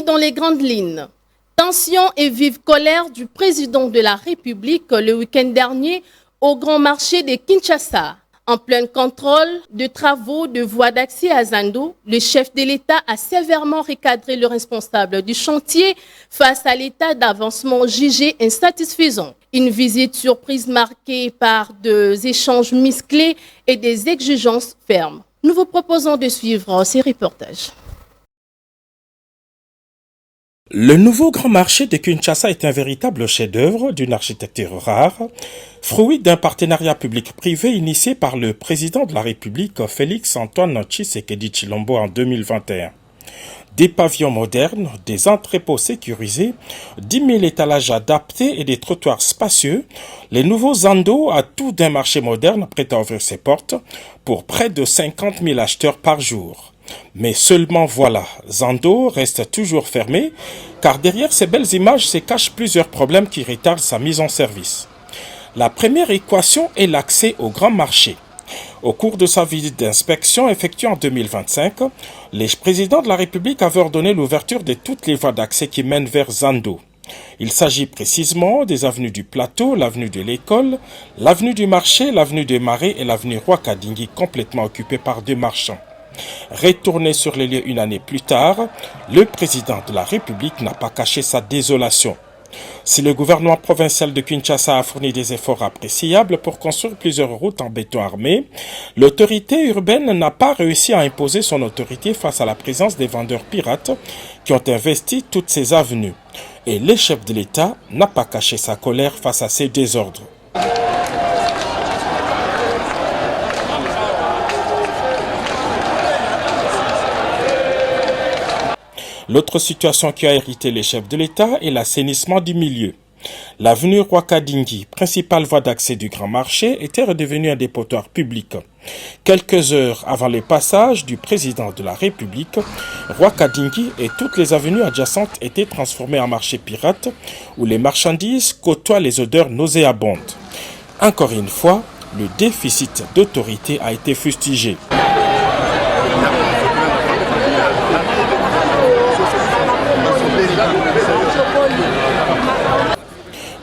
dans les grandes lignes. Tension et vive colère du président de la République le week-end dernier au grand marché de Kinshasa. En plein contrôle de travaux de voies d'accès à Zando, le chef de l'État a sévèrement recadré le responsable du chantier face à l'état d'avancement jugé insatisfaisant. Une visite surprise marquée par des échanges musclés et des exigences fermes. Nous vous proposons de suivre ces reportages. Le nouveau grand marché de Kinshasa est un véritable chef-d'œuvre d'une architecture rare, fruit d'un partenariat public-privé initié par le président de la République Félix-Antoine Tshisekedi Tshilombo en 2021. Des pavillons modernes, des entrepôts sécurisés, 10 000 étalages adaptés et des trottoirs spacieux, les nouveaux Zando à tout d'un marché moderne prêt à ouvrir ses portes pour près de 50 000 acheteurs par jour. Mais seulement voilà, Zando reste toujours fermé, car derrière ces belles images se cachent plusieurs problèmes qui retardent sa mise en service. La première équation est l'accès au grand marché. Au cours de sa visite d'inspection effectuée en 2025, le président de la République avait ordonné l'ouverture de toutes les voies d'accès qui mènent vers Zando. Il s'agit précisément des avenues du Plateau, l'avenue de l'École, l'avenue du Marché, l'avenue des Marais et l'avenue Roi-Kadingi complètement occupées par des marchands. Retourné sur les lieux une année plus tard, le président de la République n'a pas caché sa désolation. Si le gouvernement provincial de Kinshasa a fourni des efforts appréciables pour construire plusieurs routes en béton armé, l'autorité urbaine n'a pas réussi à imposer son autorité face à la présence des vendeurs pirates qui ont investi toutes ces avenues. Et le chef de l'État n'a pas caché sa colère face à ces désordres. L'autre situation qui a hérité les chefs de l'État est l'assainissement du milieu. L'avenue Roi-Kadingi, principale voie d'accès du grand marché, était redevenue un dépotoir public. Quelques heures avant le passage du président de la République, Roi-Kadingi et toutes les avenues adjacentes étaient transformées en marché pirate où les marchandises côtoient les odeurs nauséabondes. Encore une fois, le déficit d'autorité a été fustigé.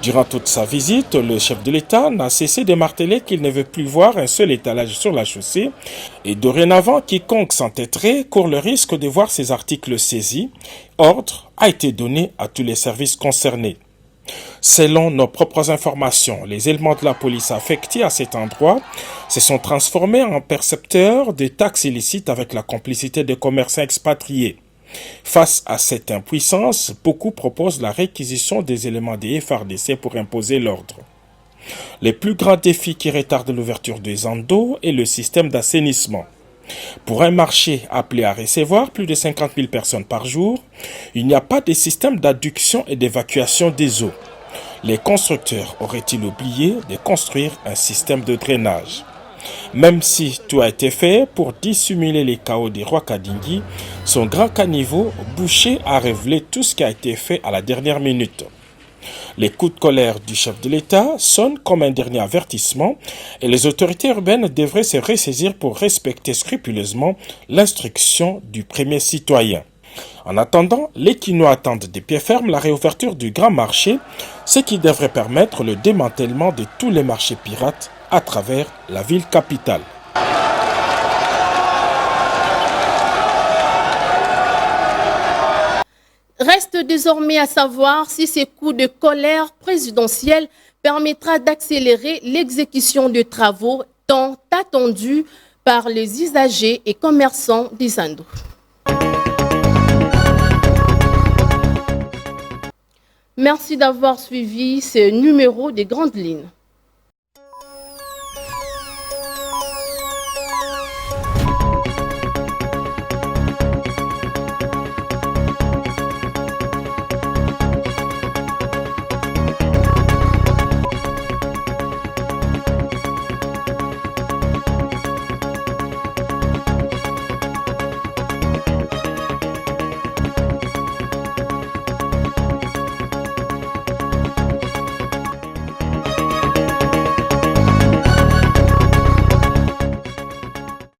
Durant toute sa visite, le chef de l'État n'a cessé de marteler qu'il ne veut plus voir un seul étalage sur la chaussée et dorénavant, quiconque s'entêterait court le risque de voir ses articles saisis. Ordre a été donné à tous les services concernés. Selon nos propres informations, les éléments de la police affectés à cet endroit se sont transformés en percepteurs de taxes illicites avec la complicité des commerçants expatriés. Face à cette impuissance, beaucoup proposent la réquisition des éléments des FARDC pour imposer l'ordre. Le plus grand défi qui retarde l'ouverture des Zando est le système d'assainissement. Pour un marché appelé à recevoir plus de 50 000 personnes par jour, il n'y a pas de système d'adduction et d'évacuation des eaux. Les constructeurs auraient-ils oublié de construire un système de drainage ? Même si tout a été fait pour dissimuler les chaos des Roi-Kadingi, son grand caniveau bouché a révélé tout ce qui a été fait à la dernière minute. Les coups de colère du chef de l'État sonnent comme un dernier avertissement et les autorités urbaines devraient se ressaisir pour respecter scrupuleusement l'instruction du premier citoyen. En attendant, les Kinois attendent de pied ferme la réouverture du grand marché, ce qui devrait permettre le démantèlement de tous les marchés pirates à travers la ville capitale. Reste désormais à savoir si ces coups de colère présidentielle permettra d'accélérer l'exécution de travaux tant attendus par les usagers et commerçants des Zando. Merci d'avoir suivi ce numéro des grandes lignes.